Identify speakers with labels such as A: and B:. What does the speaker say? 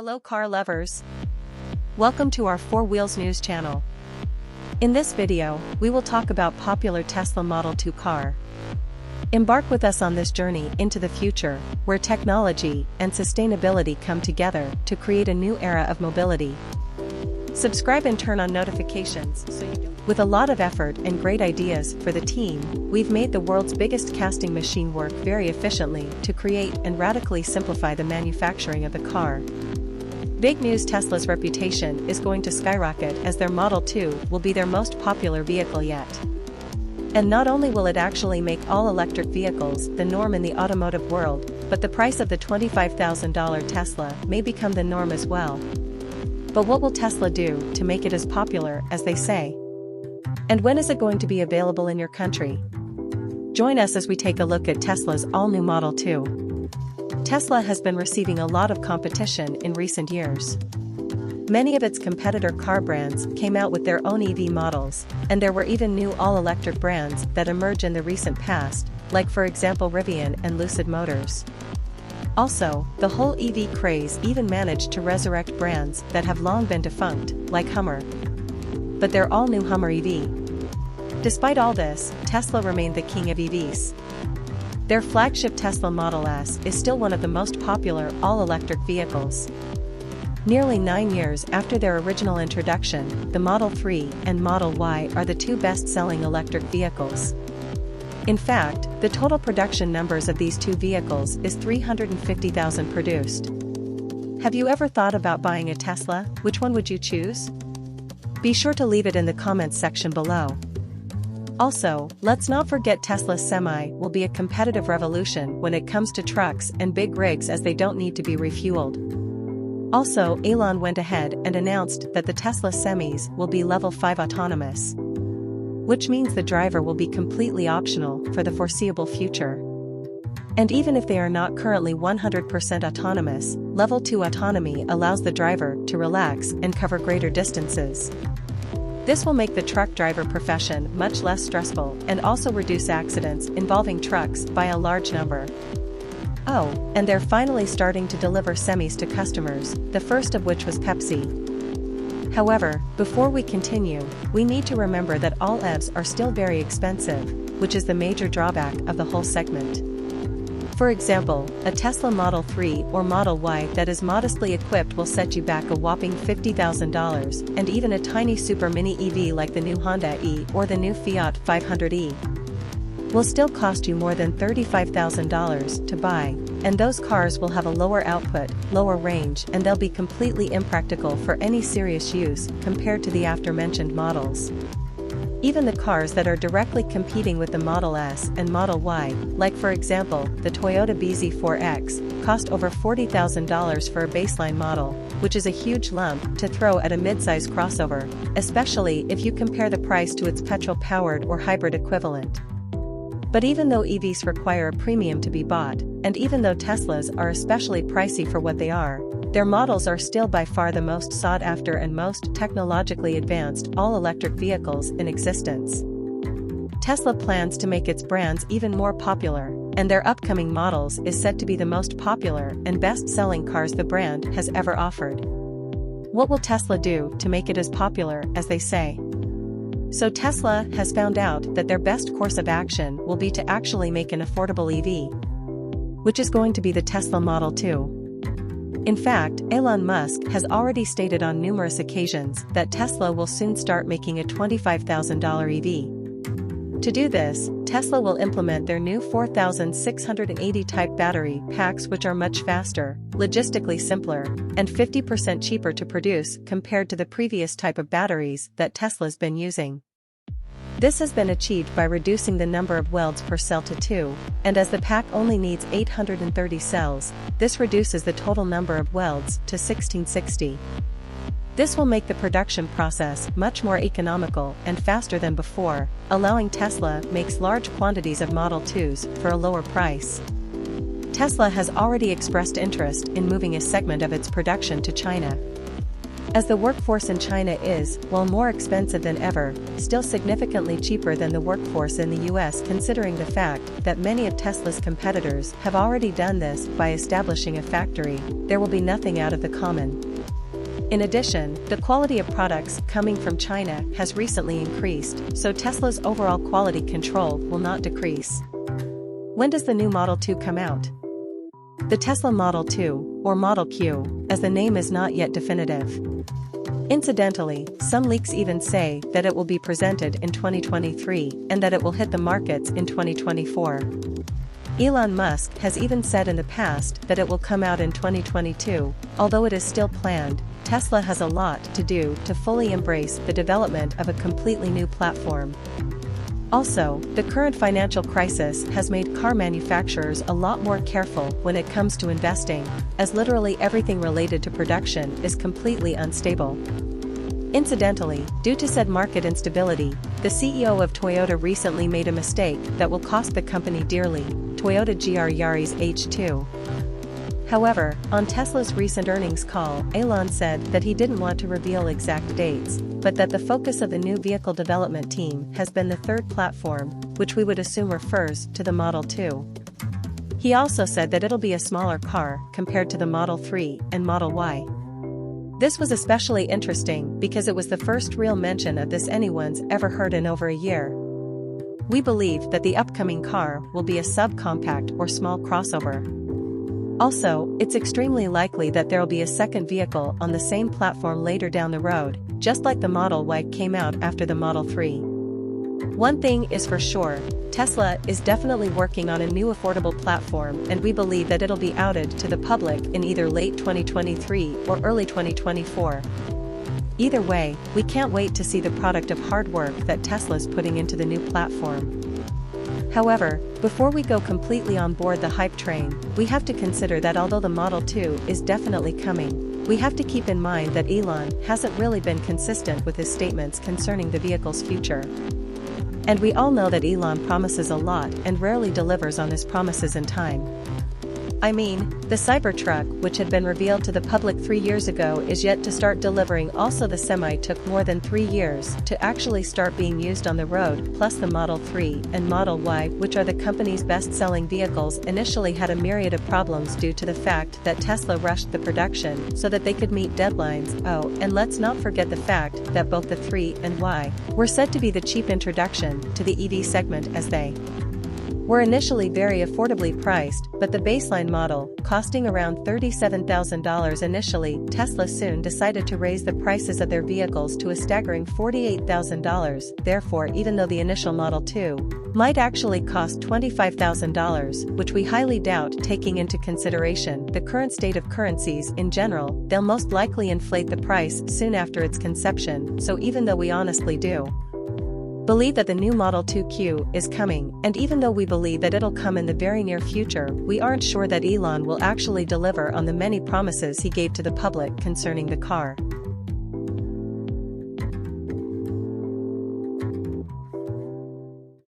A: Hello car lovers! Welcome to our 4 Wheels News channel. In this video, we will talk about popular Tesla Model 2 car. Embark with us on this journey into the future, where technology and sustainability come together to create a new era of mobility. Subscribe and turn on notifications so you don't. With a lot of effort and great ideas for the team, we've made the world's biggest casting machine work very efficiently to create and radically simplify the manufacturing of the car. Big news: Tesla's reputation is going to skyrocket as their Model 2 will be their most popular vehicle yet. And not only will it actually make all electric vehicles the norm in the automotive world, but the price of the $25,000 Tesla may become the norm as well. But what will Tesla do to make it as popular as they say? And when is it going to be available in your country? Join us as we take a look at Tesla's all-new Model 2. Tesla has been receiving a lot of competition in recent years. Many of its competitor car brands came out with their own EV models, and there were even new all-electric brands that emerged in the recent past, like for example Rivian and Lucid Motors. Also, the whole EV craze even managed to resurrect brands that have long been defunct, like Hummer. But they're all new Hummer EV. Despite all this, Tesla remained the king of EVs. Their flagship Tesla Model S is still one of the most popular all-electric vehicles. Nearly 9 years after their original introduction, the Model 3 and Model Y are the two best-selling electric vehicles. In fact, the total production numbers of these two vehicles is 350,000 produced. Have you ever thought about buying a Tesla? Which one would you choose? Be sure to leave it in the comments section below. Also, let's not forget Tesla's Semi will be a competitive revolution when it comes to trucks and big rigs, as they don't need to be refueled. Also, Elon went ahead and announced that the Tesla Semis will be level 5 autonomous, which means the driver will be completely optional for the foreseeable future. And even if they are not currently 100% autonomous, level 2 autonomy allows the driver to relax and cover greater distances. This will make the truck driver profession much less stressful and also reduce accidents involving trucks by a large number. Oh, and they're finally starting to deliver semis to customers, the first of which was Pepsi. However, before we continue, we need to remember that all EVs are still very expensive, which is the major drawback of the whole segment. For example, a Tesla Model 3 or Model Y that is modestly equipped will set you back a whopping $50,000, and even a tiny super mini EV like the new Honda E or the new Fiat 500e will still cost you more than $35,000 to buy, and those cars will have a lower output, lower range, and they'll be completely impractical for any serious use compared to the aforementioned models. Even the cars that are directly competing with the Model S and Model Y, like for example, the Toyota BZ4X, cost over $40,000 for a baseline model, which is a huge lump to throw at a mid-size crossover, especially if you compare the price to its petrol-powered or hybrid equivalent. But even though EVs require a premium to be bought, and even though Teslas are especially pricey for what they are, their models are still by far the most sought after and most technologically advanced all-electric vehicles in existence. Tesla plans to make its brands even more popular, and their upcoming models is set to be the most popular and best-selling cars the brand has ever offered. What will Tesla do to make it as popular as they say? So Tesla has found out that their best course of action will be to actually make an affordable EV, which is going to be the Tesla Model 2. In fact, Elon Musk has already stated on numerous occasions that Tesla will soon start making a $25,000 EV. To do this, Tesla will implement their new 4680 type battery packs, which are much faster, logistically simpler, and 50% cheaper to produce compared to the previous type of batteries that Tesla's been using. This has been achieved by reducing the number of welds per cell to 2, and as the pack only needs 830 cells, this reduces the total number of welds to 1660. This will make the production process much more economical and faster than before, allowing Tesla makes large quantities of Model 2s for a lower price. Tesla has already expressed interest in moving a segment of its production to China. as the workforce in China is, while more expensive than ever, still significantly cheaper than the workforce in the US, considering the fact that many of Tesla's competitors have already done this by establishing a factory. There will be nothing out of the common. In addition, the quality of products coming from China has recently increased, so Tesla's overall quality control will not decrease. When does the new Model 2 come out? The Tesla Model 2, or Model Q, as the name is not yet definitive. Incidentally, some leaks even say that it will be presented in 2023 and that it will hit the markets in 2024. Elon Musk has even said in the past that it will come out in 2022, although it is still planned. Tesla has a lot to do to fully embrace the development of a completely new platform. Also, the current financial crisis has made car manufacturers a lot more careful when it comes to investing, as literally everything related to production is completely unstable. Incidentally, due to said market instability, the CEO of Toyota recently made a mistake that will cost the company dearly: Toyota GR Yaris H2. However, on Tesla's recent earnings call, Elon said that he didn't want to reveal exact dates, but that the focus of the new vehicle development team has been the third platform, which we would assume refers to the Model 2. He also said that it'll be a smaller car compared to the Model 3 and Model Y. This was especially interesting because it was the first real mention of this anyone's ever heard in over a year. We believe that the upcoming car will be a subcompact or small crossover. Also, it's extremely likely that there will be a second vehicle on the same platform later down the road, just like the Model Y came out after the Model 3. One thing is for sure, Tesla is definitely working on a new affordable platform, and we believe that it'll be outed to the public in either late 2023 or early 2024. Either way, we can't wait to see the product of hard work that Tesla's putting into the new platform. However, before we go completely on board the hype train, we have to consider that although the Model 2 is definitely coming, we have to keep in mind that Elon hasn't really been consistent with his statements concerning the vehicle's future. And we all know that Elon promises a lot and rarely delivers on his promises in time. I mean, the Cybertruck, which had been revealed to the public 3 years ago, is yet to start delivering. Also, the Semi took more than 3 years to actually start being used on the road, plus the Model 3 and Model Y, which are the company's best-selling vehicles, initially had a myriad of problems due to the fact that Tesla rushed the production so that they could meet deadlines. Oh, and let's not forget the fact that both the 3 and Y were said to be the cheap introduction to the EV segment, as they were initially very affordably priced, but the baseline model, costing around $37,000 initially. Tesla soon decided to raise the prices of their vehicles to a staggering $48,000, therefore even though the initial Model 2 might actually cost $25,000, which we highly doubt taking into consideration the current state of currencies in general, they'll most likely inflate the price soon after its conception. So even though we honestly do believe that the new Model 2Q is coming, and even though we believe that it'll come in the very near future, we aren't sure that Elon will actually deliver on the many promises he gave to the public concerning the car.